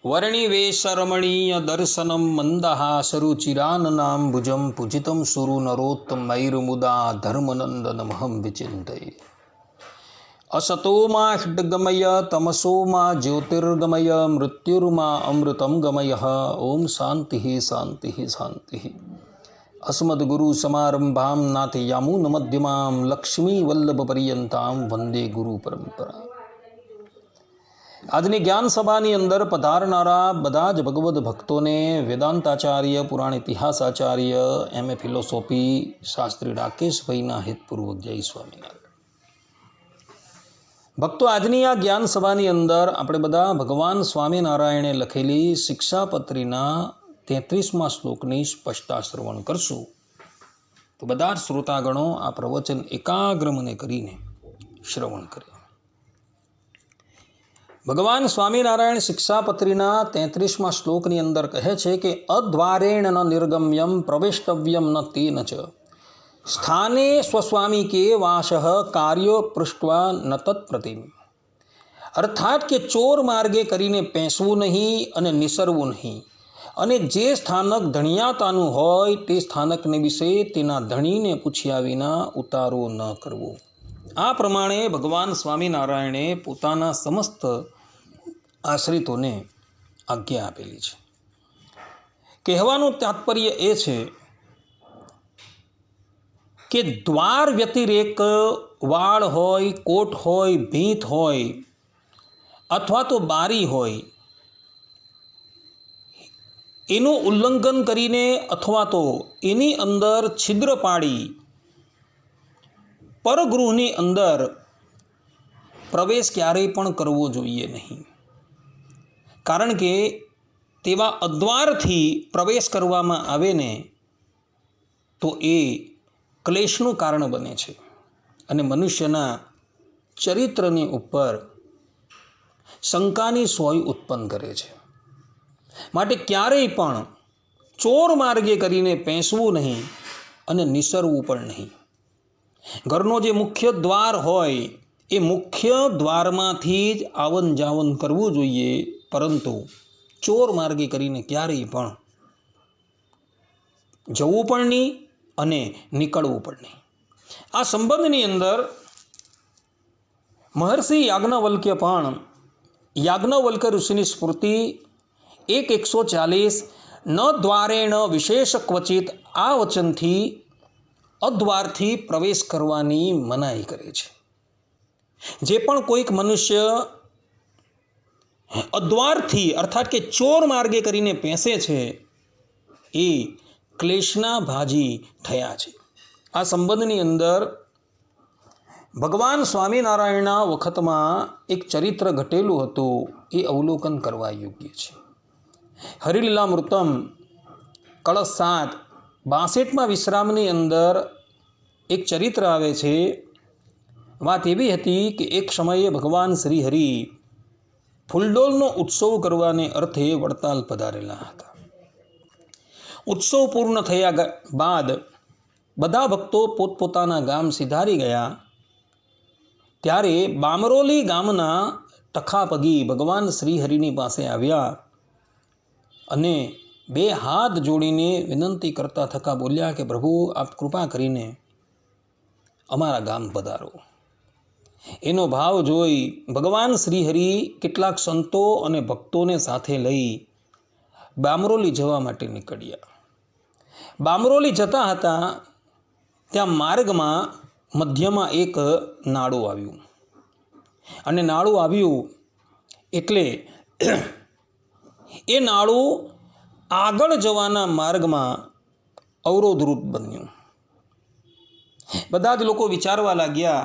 वर्णिवेशरमणीय दर्शनं मन्दहासरुचिराननां भुजं पूजितं सुरनरोत्तमैर्मुदा धर्मनन्दनमहं विचिन्तये। असतो मा हृद्गमय तमसो मा ज्योतिर्गमय मृत्युर्मा अमृतं गमय। ओम शांति शांति शांति। अस्मद्गुरुसमारम्भां नाथयामुनमध्यमां लक्ष्मीवल्लभपर्यन्तां वंदे गुरु परंपरा। આજની જ્ઞાન સભાની અંદર પધારનારા બધા જ ભગવદ્ ભક્તોને વેદાંતાચાર્ય, પુરાણ ઇતિહાસાચાર્ય, એમએ ફિલોસોફી શાસ્ત્રી રાકેશભાઈના હિતપૂર્વક જય સ્વામિનારાયણ। ભક્તો, આજની આ જ્ઞાન સભાની અંદર આપણે બધા ભગવાન સ્વામિનારાયણે લખેલી શિક્ષાપત્રીના 33મા શ્લોકની સ્પષ્ટતા શ્રવણ કરશું। તો બધા જ શ્રોતાગણો આ પ્રવચન એકાગ્ર મને કરીને શ્રવણ કરે। ભગવાન સ્વામિનારાયણ શિક્ષાપત્રીના 33મા શ્લોકની અંદર કહે છે કે અદ્વારેણ ન નિર્ગમ્યમ પ્રવેષ્ટવ્યમ ન તેન ચ સ્થાને સ્વસ્વામી કે વાસઃ કાર્યો પૃષ્ઠવા ન તત્પ્રતિમ। અર્થાત કે ચોર માર્ગે કરીને પેંસવું નહીં અને નિસરવું નહીં, અને જે સ્થાનક ધણિયાતાનું હોય તે સ્થાનકને વિશે તેના ધણીને પૂછ્યા વિના ઉતારો ન કરવો। આ પ્રમાણે ભગવાન સ્વામિનારાયણે પોતાના સમસ્ત આશ્રિતોને આજ્ઞા આપેલી છે। કહેવાનું તાત્પર્ય એ છે કે દ્વાર વ્યતિરેક વાળ હોય, કોટ હોય, ભીંત હોય અથવા તો બારી હોય, એનું ઉલ્લંઘન કરીને અથવા તો એની અંદર છિદ્ર પાડી પરગૃહની અંદર પ્રવેશ ક્યારેય પણ કરવો જોઈએ નહીં। કારણ કે તેવા અદ્વારથી પ્રવેશ કરવામાં આવે ને તો એ ક્લેશનું કારણ બને છે અને મનુષ્યના ચરિત્રની ઉપર શંકાની સોય ઉત્પન્ન કરે છે। માટે ક્યારેય પણ ચોર માર્ગે કરીને પેંસવું નહીં અને નિસરવું પણ નહીં। ઘરનો જે મુખ્ય દ્વાર હોય એ મુખ્ય દ્વારમાંથી જ આવન જાવન કરવું જોઈએ, પરંતુ ચોર માર્ગે કરીને ક્યારેય પણ જવું પણ નહીં અને નીકળવું પણ નહીં। આ સંબંધની અંદર મહર્ષિ યાજ્ઞવલ્ક્ય પણ યાજ્ઞવલ્ક્ય ઋષિની સ્મૃતિ 1:140 ન દ્વારેણ વિશેષ ક્વચિત આ વચનથી અદ્વારથી પ્રવેશ કરવાની મનાઈ કરે છે। જે પણ કોઈક મનુષ્ય અદ્વારથી અર્થાત કે ચોર માર્ગે કરીને પેંસે છે એ ક્લેશના ભાજી થયા છે। આ સંબંધની અંદર ભગવાન સ્વામિનારાયણના વખતમાં એક ચરિત્ર ઘટેલું હતું, એ અવલોકન કરવા યોગ્ય છે। હરિલીલામૃતમ કળશ 7 62મા વિશ્રામની અંદર એક ચરિત્ર આવે છે। વાત એવી હતી કે એક સમયે ભગવાન શ્રી હરિ ફૂલડોલનો ઉત્સવ કરવાને અર્થે વડતાલ પધારેલા હતા। ઉત્સવ પૂર્ણ થયા બાદ બધા ભક્તો પોતપોતાના ગામ સિધારી ગયા, ત્યારે બામરોલી ગામના ટખાપગી ભગવાન શ્રી હરિની પાસે આવ્યા અને 2 હાથ જોડીને વિનંતી કરતા થકા બોલ્યા કે પ્રભુ, આપ કૃપા કરીને અમારા ગામ પધારો। એનો ભાવ જોઈ ભગવાન શ્રી હરિ કેટલાક સંતો અને ભક્તોને સાથે લઈ બામરોલી જવા માટે નીકળ્યા। બામરોલી જતા હતા ત્યાં માર્ગમાં મધ્યમાં એક નાળું આવ્યું, અને નાળું આવ્યું એટલે એ નાળું આગળ જવાના માર્ગમાં અવરોધરૂપ બન્યું। બધા જ લોકો વિચારવા લાગ્યા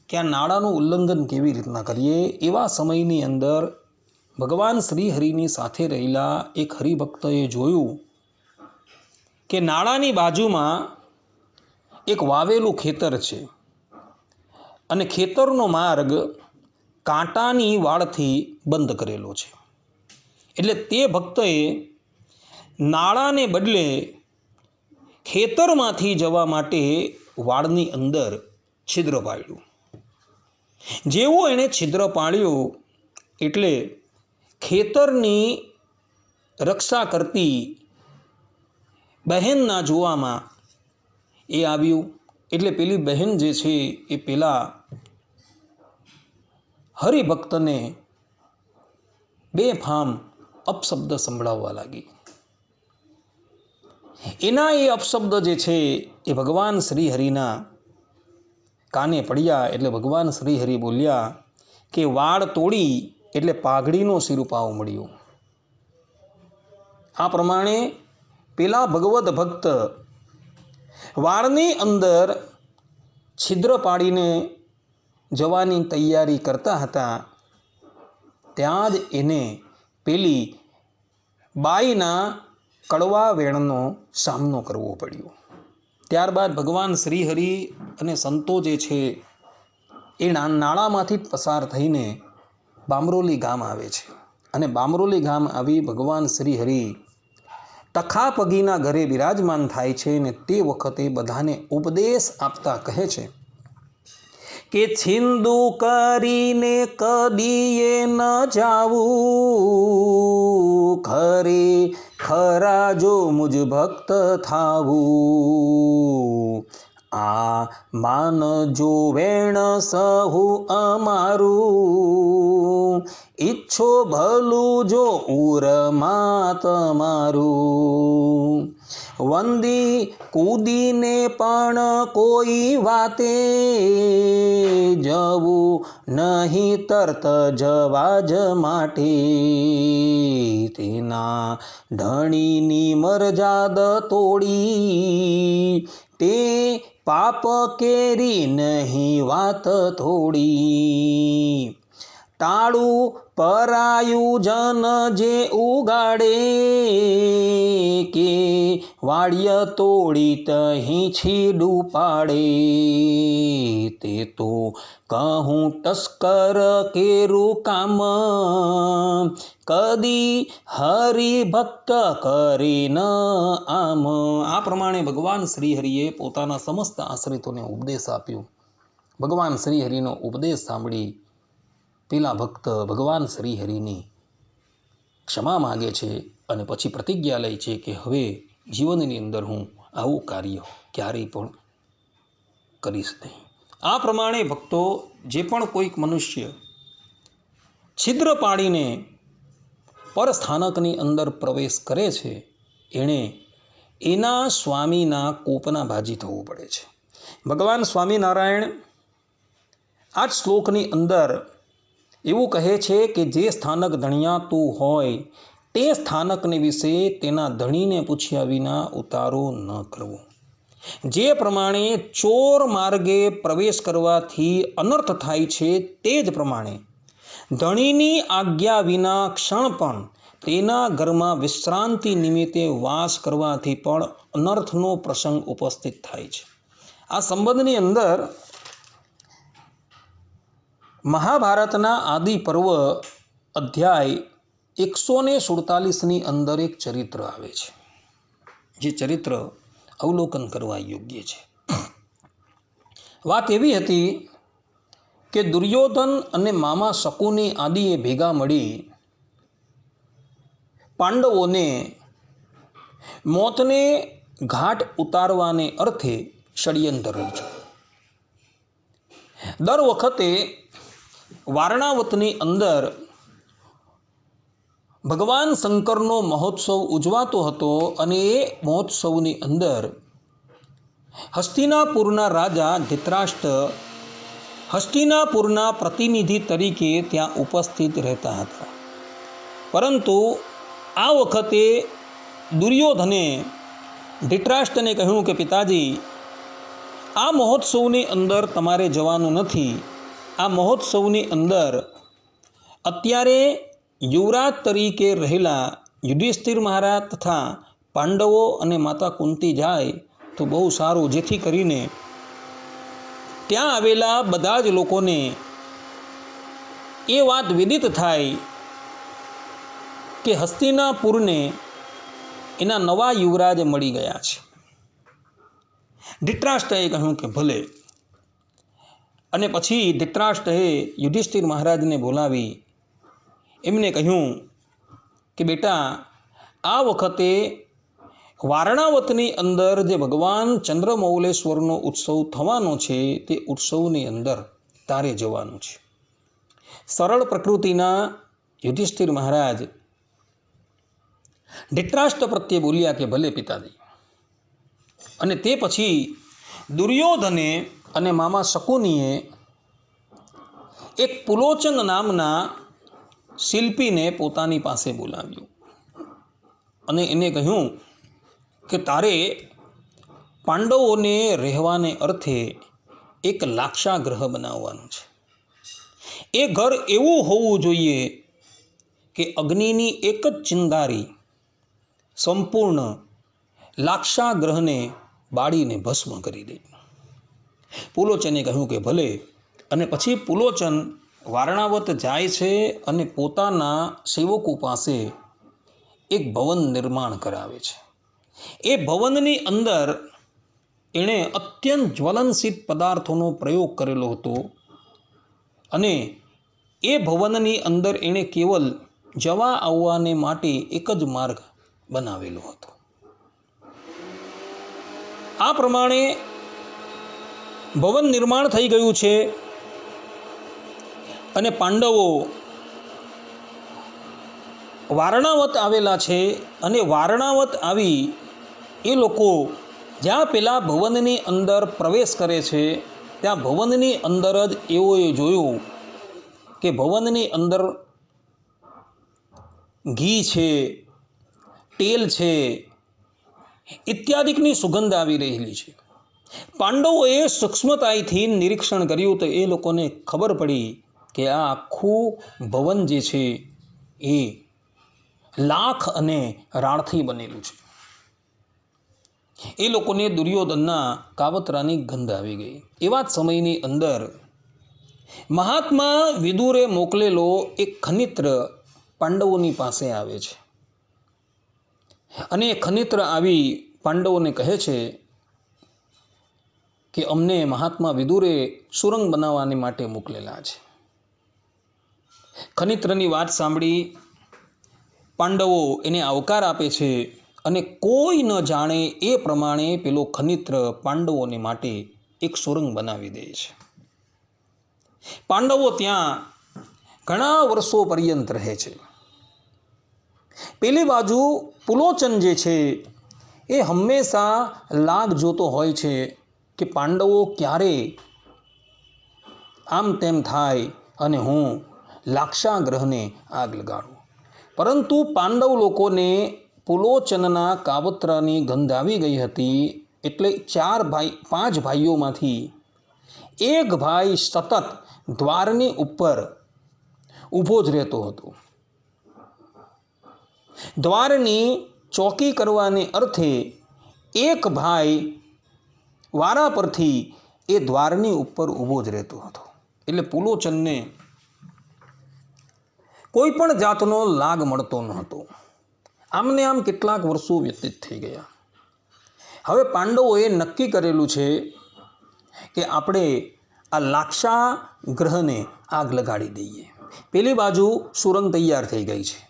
કે આ નાળાનું ઉલ્લંઘન કેવી રીતના કરીએ। એવા સમયની અંદર ભગવાન શ્રી હરિની સાથે રહેલા એક હરિભક્તએ જોયું કે નાળાની બાજુમાં એક વાવેલું ખેતર છે અને ખેતરનો માર્ગ કાંટાની વાળથી બંધ કરેલો છે। એટલે તે ભક્તએ નાળાને બદલે ખેતરમાંથી જવા માટે વાળની અંદર છિદ્ર પાડ્યું। જેવું એણે છિદ્ર પાડ્યું એટલે ખેતરની રક્ષા કરતી બહેનના જોવામાં એ આવ્યું. એટલે પેલી બહેન જે છે એ પેલા હરિભક્તને બેફામ અપશબ્દ સંભળાવવા લાગી. એના એ અપશબ્દ જે છે એ ભગવાન શ્રીહરિના કાને પડ્યા. એટલે ભગવાન શ્રીહરિ બોલ્યા કે વાળ તોડી એટલે પાઘડીનો સિરપાવ મળ્યો. આ પ્રમાણે પેલા ભગવદ ભક્ત વાળની અંદર છિદ્ર પાડીને જવાની તૈયારી કરતા હતા, ત્યાં જ એને પેલી બાઈના કડવા વેણનો સામનો કરવો પડ્યો. ત્યારબાદ ભગવાન શ્રીહરિ અને સંતો જે છે એ નાળામાંથી જ પસાર થઈને બામરોલી ગામ આવે છે. અને બામરોલી ગામ આવી ભગવાન શ્રીહરિ તખાપગીના ઘરે બિરાજમાન થાય છે. ને તે વખતે બધાને ઉપદેશ આપતા કહે છે કે છિંદુ કરીને કદીએ ન જાવું, ખરે ખરા જો મુજ ભક્ત થાવું. આ માનજો વેણ સહુ અમારું, ઈચ્છો ભલું જો ઉરમાં તમારું. વંદી કૂદીને પણ કોઈ વાતે જવું નહીં, તરત જવા જ માટે. તેના ધણીની મરજાદ તોડી, તે પાપ કેરી નહીં વાત થોડી. ટાળું પરાયું જન જે ઉગાડે, કે વાળ્ય તોડી તહીં છીડું પાડે. તે તો કહું ટસ્કર કેરું કામ, કદી હરિભક્ત કરી ન આમ. આ પ્રમાણે ભગવાન શ્રીહરિએ પોતાના સમસ્ત આશ્રિતોને ઉપદેશ આપ્યો. ભગવાન શ્રીહરિનો ઉપદેશ સાંભળી પેલા ભક્ત ભગવાન શ્રીહરિની ક્ષમા માગે છે અને પછી પ્રતિજ્ઞા લે છે કે હવે જીવનની અંદર હું આવું કાર્ય ક્યારેય પણ કરીશ નહીં. આ પ્રમાણે ભક્તો જે પણ કોઈક મનુષ્ય છિદ્ર પાડીને પરસ્થાનકની અંદર પ્રવેશ કરે છે, એણે એના સ્વામીના કોપના ભાજી થવું પડે છે. ભગવાન સ્વામિનારાયણ આ જ શ્લોકની અંદર એવું કહે છે કે જે સ્થાનક ધણિયાતું હોય તે સ્થાનકને વિશે તેના ધણીને પૂછ્યા વિના ઉતારો ન કરવો. જે પ્રમાણે ચોર માર્ગે પ્રવેશ કરવાથી અનર્થ થાય છે, તે જ પ્રમાણે ધણીની આજ્ઞા વિના ક્ષણ પણ તેના ઘરમાં વિશ્રાંતિ નિમિત્તે વાસ કરવાથી પણ અનર્થનો પ્રસંગ ઉપસ્થિત થાય છે. આ સંબંધની અંદર મહાભારતના આદિ પર્વ અધ્યાય 147ની અંદર એક ચરિત્ર આવે છે, જે ચરિત્ર અવલોકન કરવા યોગ્ય છે. વાત એવી હતી કે દુર્યોધન અને મામા શકુની આદિએ ભેગા મળી પાંડવોને મોતને ઘાટ ઉતારવાને અર્થે ષડયંત્ર રચ્યું. દર વખતે વારણાવતની અંદર ભગવાન શંકરનો મહોત્સવ ઉજવાતો હતો અને એ મહોત્સવની અંદર હસ્તિનાપુરના રાજા ધૃતરાષ્ટ્ર હસ્તિનાપુરના પ્રતિનિધિ તરીકે ત્યાં ઉપસ્થિત રહેતા હતા. પરંતુ આ વખતે દુર્યોધને ધૃતરાષ્ટ્રને કહ્યું કે પિતાજી, આ મહોત્સવની અંદર તમારે જવાનું નથી. આ મહોત્સવની અંદર અત્યારે યુવરાજ તરીકે રહેલા યુધિષ્ઠિર મહારાજ તથા પાંડવો અને માતા કુંતી જાય તો બહુ સારું, જેથી કરીને ત્યાં આવેલા બધા જ લોકોને એ વાત વિદિત થાય કે હસ્તિનાપુરને એના નવા યુવરાજ મળી ગયા છે. ધૃતરાષ્ટ્રએ કહ્યું કે ભલે. અને પછી ધૃતરાષ્ટ્રએ યુધિષ્ઠિર મહારાજને બોલાવી એમને કહ્યું કે બેટા, આ વખતે વારણાવતની અંદર જે ભગવાન ચંદ્રમૌલેશ્વરનો ઉત્સવ થવાનો છે તે ઉત્સવની અંદર તારે જવાનું છે. સરળ પ્રકૃતિના યુધિષ્ઠિર મહારાજ ધૃતરાષ્ટ્ર પ્રત્યે બોલ્યા કે ભલે પિતાજી. અને તે પછી દુર્યોધને અને મામા શકુનીએ એક પુલોચન નામના શિલ્પીને પોતાની પાસે બોલાવ્યો અને એને કહ્યું કે તારે પાંડવોને રહેવાને અર્થે એક લાક્ષાગૃહ બનાવવાનું છે. એ ઘર એવું હોવું જોઈએ કે અગ્નિની એક જ ચિંગારી સંપૂર્ણ લાક્ષાગૃહને બાળીને ભસ્મ કરી દે. પુલોચને કહ્યું કે ભલે. અને પછી પુલોચન વારણાવત જાય છે અને પોતાના સેવકો પાસે એક ભવન નિર્માણ કરાવે છે. એ ભવનની અંદર એણે અત્યંત જ્વલનશીલ પદાર્થોનો પ્રયોગ કરેલો હતો અને એ ભવનની અંદર એણે કેવલ જવા આવવાને માટે એક જ માર્ગ બનાવેલો હતો. આ પ્રમાણે ભવન નિર્માણ થઈ ગયું છે અને પાંડવો વારણાવત આવેલા છે. અને વારણાવત આવી એ લોકો જ્યાં પેલા ભવનની અંદર પ્રવેશ કરે છે ત્યાં ભવનની અંદર જ એઓએ જોયું કે ભવનની અંદર ઘી છે, તેલ છે ઇત્યાદિકની સુગંધ આવી રહેલી છે. પાંડવોએ સૂક્ષ્મતાથી નિરીક્ષણ કર્યું તો એ લોકોને ખબર પડી કે આ આખું ભવન જે છે એ લાખ અને રાણથી બનેલું છે. એ લોકોને દુર્યોધનના કાવતરાની ગંધ આવી ગઈ. એવા જ સમયની અંદર મહાત્મા વિદુરે મોકલેલો એક ખનિત્ર પાંડવોની પાસે આવે છે અને ખનિત્ર આવી પાંડવોને કહે છે કે અમને મહાત્મા વિદુરે સુરંગ બનાવવાની માટે મોકલેલા છે. ખનિત્રની વાત સાંભળી પાંડવો એને આવકાર આપે છે અને કોઈ ન જાણે એ પ્રમાણે પેલો ખનિત્ર પાંડવોને માટે એક સુરંગ બનાવી દે છે. પાંડવો ત્યાં ઘણા વર્ષો પર્યંત રહે છે. પેલી બાજુ પુલોચન જે છે એ હંમેશા લાગ જોતો હોય છે કે પાંડવો ક્યારે આમ તેમ થાય અને હું લાક્ષાગ્રહને આગ લગાડું. પરંતુ પાંડવ લોકોને પુલોચનના કાવતરાની ગંધ આવી ગઈ હતી એટલે 5 ભાઈઓમાંથી એક ભાઈ સતત દ્વારની ઉપર ઊભો જ રહેતો હતો. દ્વારની ચોકી કરવાને અર્થે એક ભાઈ વારા પરથી એ દ્વારની ઉપર ઊભો જ રહેતો હતો. એટલે પુલોચનને કોઈ પણ જાતનો લાગ મળતો ન હતો. આમને આમ કેટલાક વર્ષો વ્યતીત થઈ ગયા. હવે પાંડવોએ નક્કી કરેલું છે કે આપણે આ લાક્ષાગ્રહને આગ લગાડી દઈએ. પેલી બાજુ સુરંગ તૈયાર થઈ ગઈ છે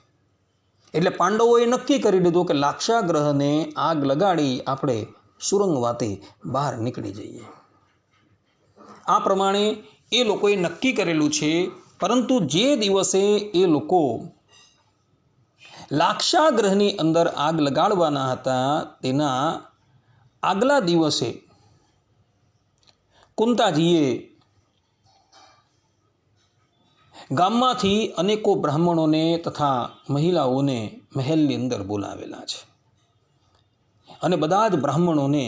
એટલે પાંડવોએ નક્કી કરી લીધું કે લાક્ષાગ્રહને આગ લગાડી આપણે સુરંગ વાતે બહાર નીકળી જઈએ. આ પ્રમાણે એ લોકોએ નક્કી કરેલું છે. પરંતુ જે દિવસે એ લોકો લાક્ષાગ્રહની અંદર આગ લગાડવાના હતા તેના આગલા દિવસે કુંતાજીએ ગામમાંથી અનેકો બ્રાહ્મણોને તથા મહિલાઓને મહેલની અંદર બોલાવેલા છે અને બધા જ બ્રાહ્મણોને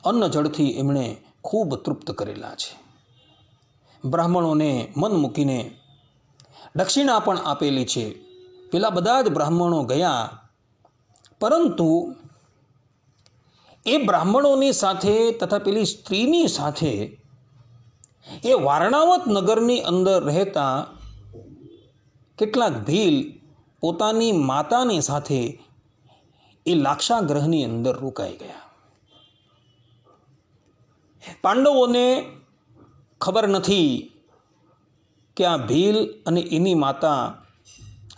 અન્ન જળથી એમણે ખૂબ તૃપ્ત કરેલા છે. બ્રાહ્મણોને મન મૂકીને દક્ષિણા પણ આપેલી છે. પેલા બધા જ બ્રાહ્મણો ગયા પરંતુ એ બ્રાહ્મણોની સાથે તથા પેલી સ્ત્રીની સાથે એ વારણાવત નગરની અંદર રહેતા કેટલાક ભીલ પોતાની માતાની સાથે એ લાક્ષાગ્રહની અંદર રોકાઈ ગયા. પાંડવોને ખબર નથી કે આ ભીલ અને એની માતા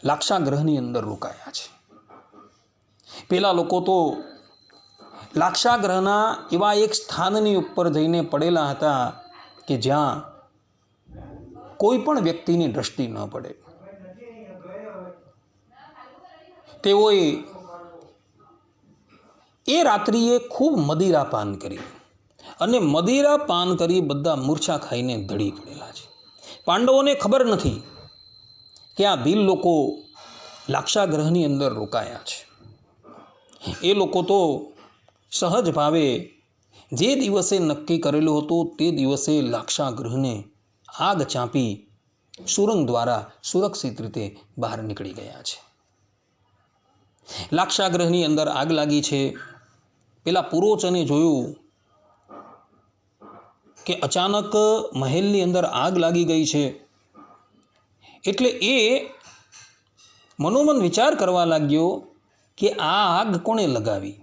લાક્ષાગ્રહની અંદર રોકાયા છે. પેલા લોકો તો લાક્ષાગ્રહના એવા એક સ્થાનની ઉપર જઈને પડેલા હતા કે જ્યાં કોઈ પણ વ્યક્તિની દ્રષ્ટિ ન પડે. તેઓએ એ રાત્રિએ ખૂબ મદિરા પાન કરી અને મદિરા પાન કરી બધા મૂર્છા ખાઈને ધડી પડેલા છે. પાંડવોને ખબર નથી કે આ ભીલ લોકો લાક્ષાગ્રહની અંદર રોકાયા છે. એ લોકો તો સહજ ભાવે જે દિવસે નક્કી કરેલું હતું તે દિવસે લાક્ષાગૃહને આગ ચાંપી સુરંગ દ્વારા સુરક્ષિત રીતે બહાર નીકળી ગયા છે. લાક્ષાગૃહની અંદર આગ લાગી છે. પેલા પુરોચને જોયું કે અચાનક મહેલની અંદર આગ લાગી ગઈ છે. એટલે એ મનોમન વિચાર કરવા લાગ્યો કે આ આગ કોણે લગાવી.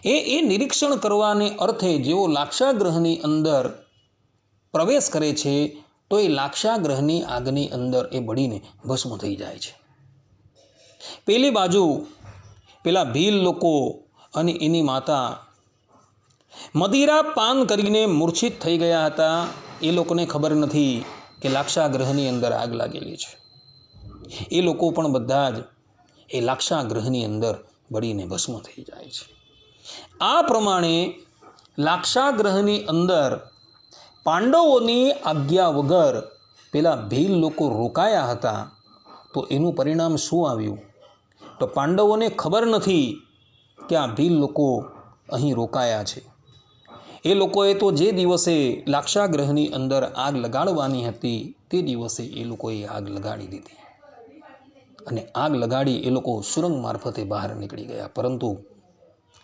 એ નિરીક્ષણ કરવાને અર્થે જેઓ લાક્ષાગ્રહની અંદર પ્રવેશ કરે છે તો એ લાક્ષાગ્રહની આગની અંદર એ બળીને ભસ્મ થઈ જાય છે. પેલી બાજુ પેલા ભીલ લોકો અને એની માતા મદિરા પાન કરીને મૂર્છિત થઈ ગયા હતા. એ લોકોને ખબર નથી કે લાક્ષાગ્રહની અંદર આગ લાગેલી છે. એ લોકો પણ બધા જ એ લાક્ષાગ્રહની અંદર બળીને ભસ્મ થઈ જાય છે. આ પ્રમાણે લાક્ષાગ્રહની અંદર પાંડવોની આજ્ઞા વગર પેલા ભીલ લોકો રોકાયા હતા. તો એનું પરિણામ શું આવ્યું? તો પાંડવોને ખબર નથી કે આ ભીલ લોકો અહીં રોકાયા છે. એ લોકોએ તો જે દિવસે લાક્ષાગ્રહની અંદર આગ લગાડવાની હતી તે દિવસે એ લોકોએ આગ લગાડી દીધી અને આગ લગાડી એ લોકો સુરંગ મારફતે બહાર નીકળી ગયા. પરંતુ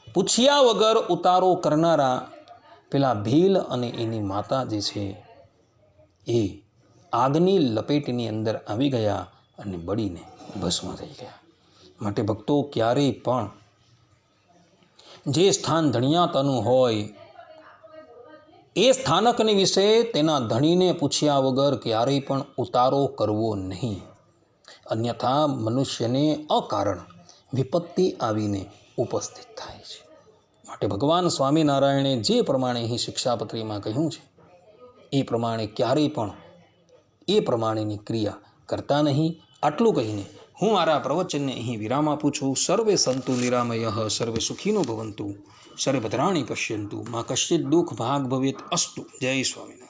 પૂછ્યા વગર ઉતારો કરનારા પેલા ભીલ અને એની માતા જે છે એ આગની લપેટની અંદર આવી ગયા અને બળીને ભસ્મ થઈ ગયા. માટે ભક્તો, ક્યારેય પણ જે સ્થાન ધણિયાતાનું હોય એ સ્થાનકની વિશે તેના ધણીને પૂછ્યા વગર ક્યારેય પણ ઉતારો કરવો નહીં. અન્યથા મનુષ્યને અકારણ વિપત્તિ આવીને ઉપસ્થિત થાય છે. માટે ભગવાન સ્વામિનારાયણે જે પ્રમાણે અહીં શિક્ષાપત્રીમાં કહ્યું છે એ પ્રમાણે ક્યારેય પણ એ પ્રમાણેની ક્રિયા કરતા નહીં. આટલું કહીને હું મારા પ્રવચનને અહીં વિરામ આપું છું. સર્વે સંતુ નિરામયઃ, સર્વે સુખીનો ભવંતુ, સર્વે ભદ્રાણી પશ્યંતુ, મા કશ્ચિત દુઃખ ભાગ ભવેત અસ્તુ. જય સ્વામિનારાયણ.